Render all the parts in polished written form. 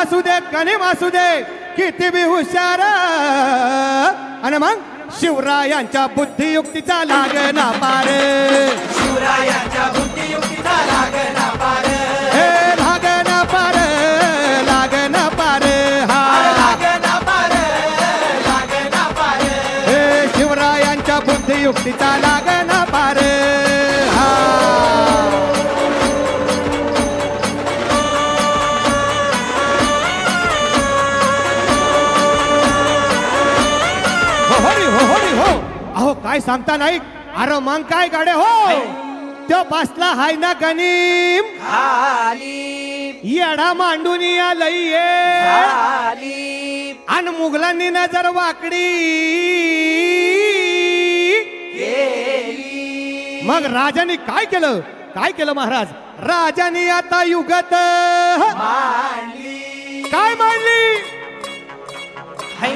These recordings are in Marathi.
असू दे गणिम असू दे किती बी हुशार आणि मग शिवरायांच्या बुद्धियुक्तीचा लागना पार शिवरायांच्या बुद्धियुक्तीचा लागना पार लागना पार लागना पार हा लागना पार लागना पार शिवरायांच्या बुद्धियुक्तीचा लागना पार हा अहो काय सांगता नाही अरे मग काय गाडे हो तो बसला हाय ना गणिम खाली येडा मांडून लई खाली आणि मुघलांनी नजर वाकडी केली मग राजाने काय केलं महाराज राजाने आता युगत मांडली काय मांडली है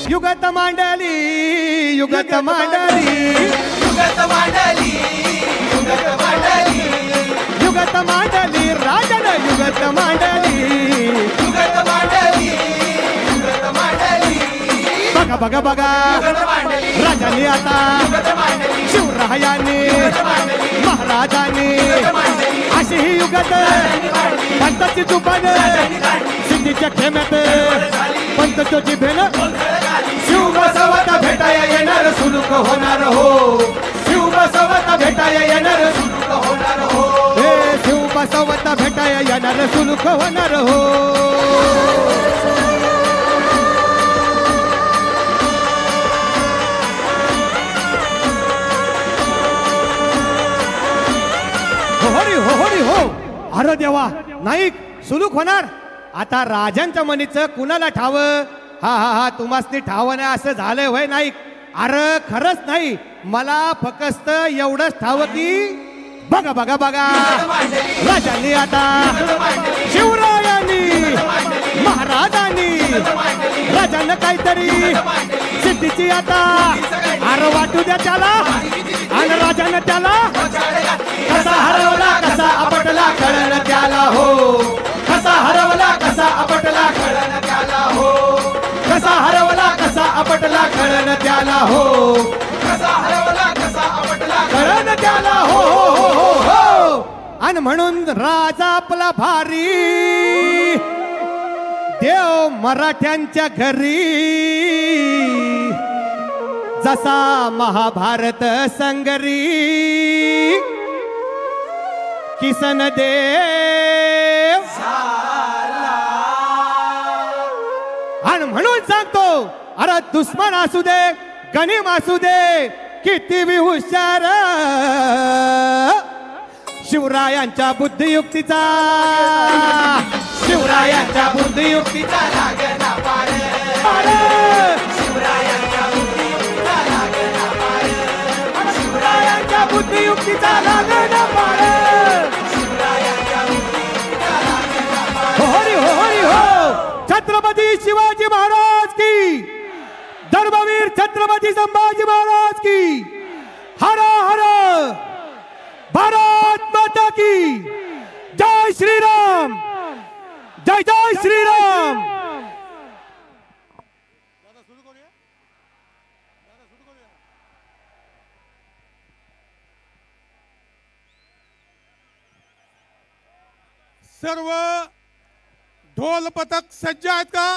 युगत मांडली युगत मांडली युगत मांडली युगत मांडली युगत मांडली राजन युगत मांडली युगत मांडली युगत मांडली बघा बघा बघा युगत मांडली राजाने आता युगत मांडली शिवरायांनी महाराजांनी अशी ही युगत पंताची जुबान सिद्धीच्या खेम्यात पंतचो जिभेन शिव बसवता भेटाया येणार सुलूक होणार हो शिव बसवता भेटाया येणार सुलूक होणार हो हे शिव बसवता भेटाया येणार सुलूक होणार हो हो अरे देवा नाईक सुलूक होणार आता राजांच्या मनीचं कुणाला ठाव हा हा हा तुम्हासनी ठाव नाही असं झालंय होय नाईक अरे खरंच नाही मला फक्त एवढंच ठाव की बघा बघा बघा राजांनी आता शिवरायांनी महाराजांनी राजांना काहीतरी सिद्धीची आता अरे वाटू द्या त्याला आणि राजानं त्याला कसा हरवला कसा आपटला कळण त्याला हो कसा हरवला कसा आपटला कळण त्याला हो कसा हरवला कसा आपटला कळण त्याला हो कसा हरवला कसा आपटला कळण त्याला हो हो हो हो आणि म्हणून राजा आपला भारी देव मराठ्यांच्या घरी जसा महाभारत संगरी किसन देव आणि म्हणून सांगतो अरे दुश्मन असू दे गणिम असू दे किती बी हुशार शिवरायांच्या बुद्धियुक्तीचा शिवरायांच्या बुद्धियुक्तीचा लागना पार शिवरायांच्या बुद्धियुक्तीचा लागना पार शिवरायांच्या बुद्धियुक्तीचा लागना पार शिवरायांच्या बुद्धियुक्तीचा लागना पार हरी हो छत्रपती शिवाजी महाराज की धर्मवीर छत्रपती संभाजी महाराज की हर हर भारत माता की जय श्रीराम जय जय श्रीराम सर्व ढोल पथक सज्ज आहेत का?